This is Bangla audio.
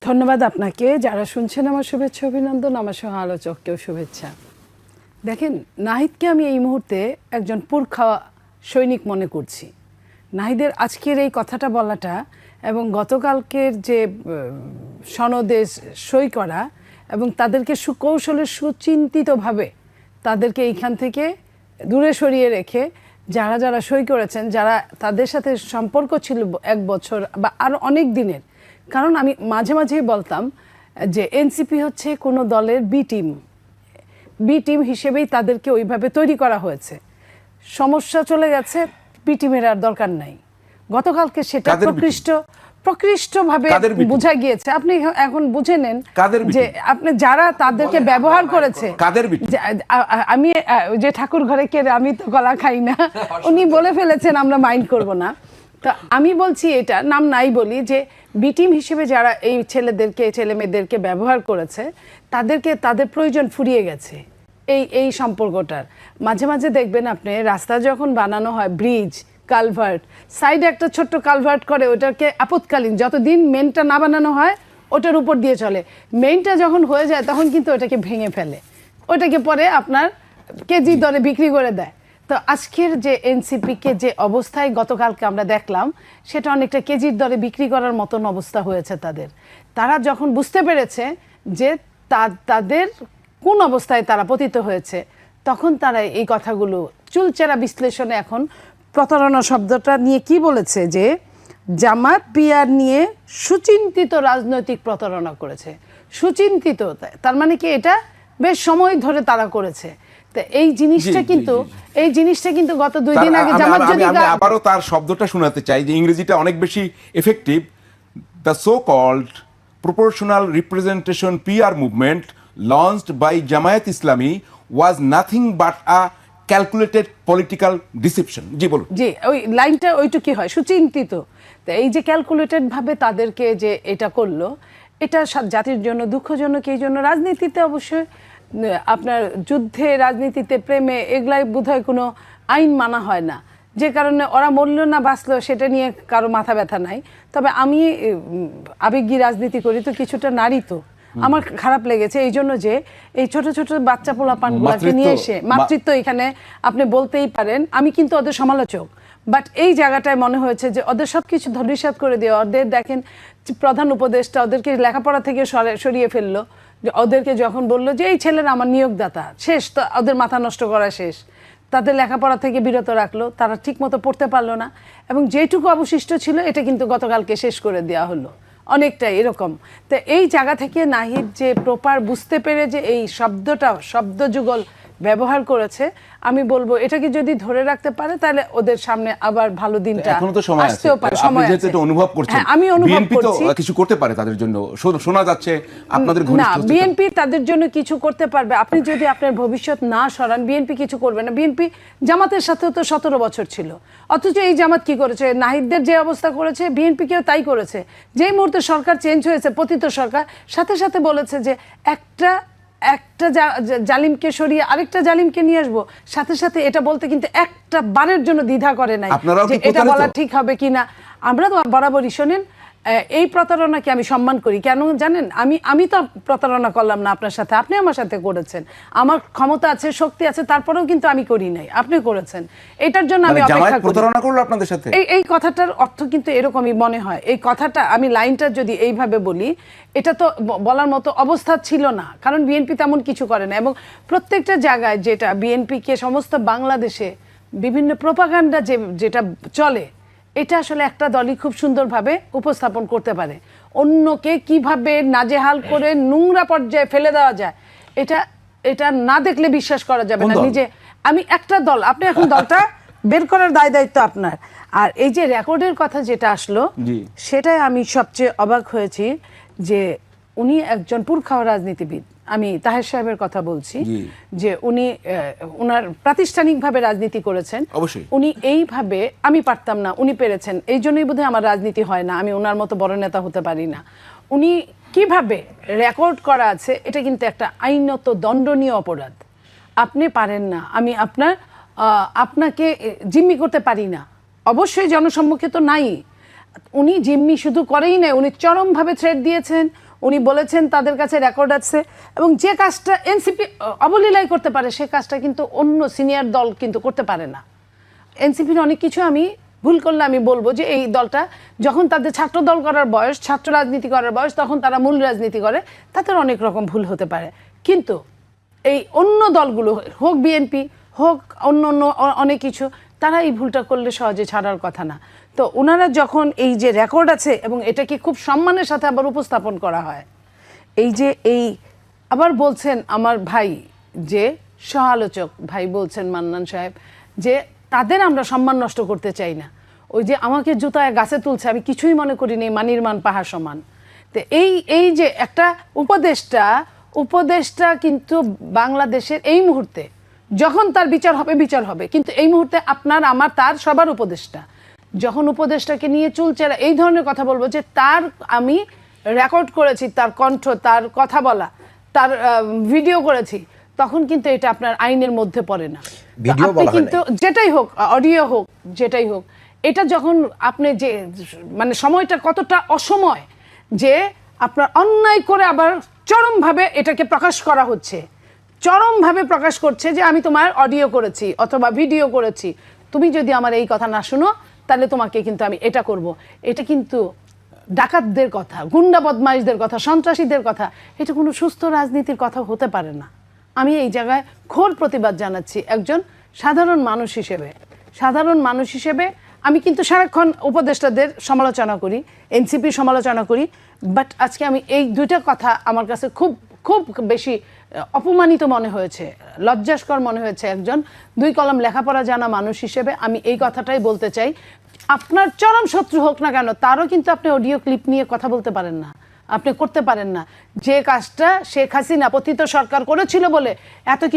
ধন্যবাদ আপনাকে। যারা শুনছেন আমার শুভেচ্ছা অভিনন্দন, আমার সঙ্গে আলোচককেও শুভেচ্ছা। দেখেন, নাহিদকে আমি এই মুহূর্তে একজন পুরখা সৈনিক মনে করছি। নাহিদের আজকের এই কথাটা বলাটা এবং গতকালকের যে সনদে সই করা এবং তাদেরকে সুকৌশলে সুচিন্তিতভাবে তাদেরকে এইখান থেকে দূরে সরিয়ে রেখে যারা যারা সই করেছেন, যারা তাদের সাথে সম্পর্ক ছিল 1 বছর বা আরও অনেক দিনের। কারণ আমি মাঝে মাঝেই বলতাম যে এনসিপি হচ্ছে কোনো দলের বি টিম হিসেবেই তাদেরকে ওইভাবে তৈরি করা হয়েছে। সমস্যা চলে গেছে, বি টিমের আর দরকার নাই। গতকালকে সেটা প্রকৃষ্টভাবে বোঝা গিয়েছে। আপনি এখন বুঝে নেন যে আপনি যারা তাদেরকে ব্যবহার করেছে। আমি যে ঠাকুর ঘরে কেড়ে আমি তো গলা খাই না, উনি বলে ফেলেছেন, আমরা মাইন্ড করব না। তো আমি বলছি, এটা নাম নাই বলি, যে বি টিম হিসেবে যারা এই ছেলে মেয়েদেরকে ব্যবহার করেছে, তাদের প্রয়োজন ফুরিয়ে গেছে এই সম্পর্কটার। মাঝে মাঝে দেখবেন আপনি রাস্তা যখন বানানো হয়, ব্রিজ, কালভার্ট, সাইডে একটা ছোট্ট কালভার্ট করে, ওটাকে আপৎকালীন যতদিন মেনটা না বানানো হয় ওটার উপর দিয়ে চলে। মেইনটা যখন হয়ে যায় তখন কিন্তু ওটাকে ভেঙে ফেলে, ওটাকে পরে আপনার কেজি দরে বিক্রি করে দেয়। তো আজকের যে এনসিপিকে যে অবস্থায় গতকালকে আমরা দেখলাম, সেটা অনেকটা কেজির দরে বিক্রি করার মতন অবস্থা হয়েছে তাদের। তারা যখন বুঝতে পেরেছে যে তাদের কোন অবস্থায় তারা পতিত হয়েছে, তখন তারা এই কথাগুলো চুলচেরা বিশ্লেষণে এখন প্রতারণা শব্দটা নিয়ে কি বলেছে, যে জামাত পিয়ার নিয়ে সুচিন্তিত রাজনৈতিক প্রতারণা করেছে। সুচিন্তিত, তার মানে কি এটা বেশ সময় ধরে তারা করেছে। এই জিনিসটা কিন্তু গত 2 দিন আগে জামাত যদি আমি আবারও তার শব্দটা শোনাতে চাই, যে ইংরেজিটা অনেক বেশি effective. The so called proportional representation PR movement launched by Jamaat Islami was nothing but a calculated political deception. জি বলুন। জি, ওই লাইনটা ওইটুকুই হয়, সুচিন্তিত। তো এই যে ক্যালকুলেটেড ভাবে তাদেরকে যে এটা করলো, এটা জাতির জন্য দুঃখজনক। এই জন্য রাজনীতিতে অবশ্যই আপনার যুদ্ধে, রাজনীতিতে, প্রেমে, এগুলাই বোধহয় কোনো আইন মানা হয় না, যে কারণে ওরা মরল না বাঁচলো সেটা নিয়ে কারো মাথা ব্যথা নাই। তবে আমি আবেগী রাজনীতি করি, তো কিছুটা নারী, তো আমার খারাপ লেগেছে এই জন্য যে এই ছোট ছোট বাচ্চা পোলাপানগুলোকে নিয়ে এসে মাতৃত্ব এখানে আপনি বলতেই পারেন। আমি কিন্তু ওদের সমালোচক, বাট এই জায়গাটায় মনে হয়েছে যে ওদের সব কিছু ধরিসাৎ করে দেওয়া। ওদের দেখেন প্রধান উপদেষ্টা ওদেরকে লেখাপড়া থেকে সরিয়ে ফেললো। ওদেরকে যখন বললো যে এই ছেলেরা আমার নিয়োগদাতা, শেষ তো ওদের মাথা নষ্ট করা শেষ। তাদের লেখাপড়া থেকে বিরত রাখলো, তারা ঠিক মতো পড়তে পারলো না, এবং যেটুকু অবশিষ্ট ছিল এটা কিন্তু গতকালকে শেষ করে দেওয়া হলো, অনেকটাই এরকম। তো এই জায়গা থেকে নাহিদ যে প্রপার বুঝতে পেরে যে এই শব্দ যুগল ব্যবহার করেছে, আমি বলবো এটাকে যদি ধরে রাখতে পারে তাহলে ওদের সামনে আবার ভালো দিনটা আসতেও পারে। সময় আছে, আপনি অনুভব করছেন, আমি অনুভব করছি কিছু করতে পারে তাদের জন্য, শোনা যাচ্ছে আপনাদের ঘনিষ্ঠ। না, বিএনপি তাদের জন্য কিছু করতে পারবে। আপনি যদি আপনার ভবিষ্যৎ না সরান, বিএনপি কিছু করবে না। বিএনপি জামাতের সাথেও তো 17 বছর ছিল, অথচ এই জামাত কি করেছে? নাহিদদের যে অবস্থা করেছে, বিএনপিকেও তাই করেছে। যেই মুহূর্তে সরকার চেঞ্জ হয়েছে, পতিত সরকার, সাথে সাথে বলেছে যে একটা জালিমকে সরিয়ে আরেকটা জালিমকে নিয়ে আসবো। সাথে সাথে এটা বলতে কিন্তু একটা বারের জন্য দ্বিধা করে নাই যে এটা বলা ঠিক হবে কিনা। আমরা তো বরাবরই, শোনেন, এই প্রতারণাকে আমি সম্মান করি। কেন জানেন? আমি তো প্রতারণা করলাম না আপনার সাথে, আপনি আমার সাথে করেছেন। আমার ক্ষমতা আছে, শক্তি আছে, তারপরেও কিন্তু আমি করি নাই, আপনি করেছেন। এটার জন্য আমি অপেক্ষা করি। প্রতারণা করলো আপনাদের সাথে, এই কথাটার অর্থ কিন্তু এরকমই মনে হয়। এই কথাটা আমি লাইনটা যদি এইভাবে বলি, এটা তো বলার মতো অবস্থা ছিল না, কারণ বিএনপি তেমন কিছু করে না। এবং প্রত্যেকটা জায়গায় যেটা বিএনপিকে সমস্ত বাংলাদেশে বিভিন্ন প্রোপাগান্ডা যেটা চলে, এটা আসলে একটা দলই খুব সুন্দরভাবে উপস্থাপন করতে পারে। অন্যকে কিভাবে নাজেহাল করে নোংরা পর্যায়ে ফেলে দেওয়া যায়, এটা না দেখলে বিশ্বাস করা যাবে না। নিজে আমি একটা দল, আপনি এখন দলটা বের করার দায়িত্ব আপনার। আর এই যে রেকর্ডের কথা যেটা আসলো, সেটাই আমি সবচেয়ে অবাক হয়েছি, যে উনি একজন পুরখাওয়া রাজনীতিবিদ। আমি তাহের সাহেবের কথা বলছি, যে উনি ওনার প্রাতিষ্ঠানিকভাবে রাজনীতি করেছেন। উনি এইভাবে, আমি পারতাম না, উনি পেরেছেন। এই জন্যই বোধহয় আমার রাজনীতি হয় না, আমি ওনার মতো বড় নেতা হতে পারি না। উনি কিভাবে রেকর্ড করা আছে, এটা কিন্তু একটা আইনত দণ্ডনীয় অপরাধ। আপনি পারেন না, আমি আপনাকে জিম্মি করতে পারি না। অবশ্যই জনসম্মুখে তো নাই, উনি জিম্মি শুধু করেই নাই, উনি চরমভাবে থ্রেট দিয়েছেন, উনি বলেছেন তাদের কাছে রেকর্ড আছে, এবং যে কাজটা এনসিপি অবলীলায় করতে পারে সে কাজটা কিন্তু অন্য সিনিয়র দল কিন্তু করতে পারে না। এনসিপির অনেক কিছু আমি ভুল করলে আমি বলবো যে এই দলটা যখন তাদের ছাত্র দল করার বয়স, ছাত্র রাজনীতি করার বয়স, তখন তারা মূল রাজনীতি করে, তাদের অনেক রকম ভুল হতে পারে। কিন্তু এই অন্য দলগুলো হোক বিএনপি হোক অন্য অন্য অনেক কিছু, তারা এই ভুলটা করলে সহজে ছাড়ার কথা না। তো ওনারা যখন এই যে রেকর্ড আছে এবং এটাকে খুব সম্মানের সাথে আবার উপস্থাপন করা হয়, এই যে এই আবার বলছেন আমার ভাই যে সহ-আলোচক ভাই বলছেন মান্নান সাহেব যে তাদের আমরা সম্মান নষ্ট করতে চাই না। ওই যে আমাকে জুতায় গাছে তুলছে, আমি কিছুই মনে করিনি, মানির মান পাহাড় সমান। তো এই যে একটা উপদেষ্টা কিন্তু বাংলাদেশের এই মুহূর্তে যখন তার বিচার হবে, কিন্তু এই মুহূর্তে আপনার আমার তার সবার উপদেষ্টা, যখন উপদেষ্টাকে নিয়ে চুলচেরা এই ধরনের কথা বলবো যে তার আমি রেকর্ড করেছি, তার কণ্ঠ, তার কথা বলা, তার ভিডিও করেছি, তখন কিন্তু এটা আপনার আইনের মধ্যে পড়ে না। আপনি কিন্তু যেটাই হোক, অডিও হোক, যেটাই হোক, এটা যখন আপনি যে মানে সময়টা কতটা অসময় যে আপনার অন্যায় করে আবার চরমভাবে এটাকে প্রকাশ করা হচ্ছে, চরমভাবে প্রকাশ করছে যে আমি তোমার অডিও করেছি অথবা ভিডিও করেছি, তুমি যদি আমার এই কথা না শুনো তাহলে তোমাকে কিন্তু আমি এটা করব। এটা কিন্তু ডাকাতদের কথা, গুন্ডা বদমাইশদের কথা, সন্ত্রাসীদের কথা, এটা কোনো সুস্থ রাজনীতির কথা হতে পারে না। আমি এই জায়গায় ঘোর প্রতিবাদ জানাচ্ছি একজন সাধারণ মানুষ হিসেবে। আমি কিন্তু সারাক্ষণ উপদেষ্টাদের সমালোচনা করি, এনসিপির সমালোচনা করি, বাট আজকে আমি এই দুইটা কথা আমার কাছে খুব খুব বেশি অপমানিত মনে হয়েছে, লজ্জাস্কর মনে হয়েছে। একজন 2 কলম লেখাপড়া জানা মানুষ হিসেবে আমি এই কথাটাই বলতে চাই। আপনার চরম শত্রু হোক না কেন, তারও কিন্তু আপনি অডিও ক্লিপ নিয়ে কথা বলতে পারেন না, আপনি করতে পারেন না। যে কাজটা শেখ হাসিনা পতিত সরকার করেছিল বলে এত কিছু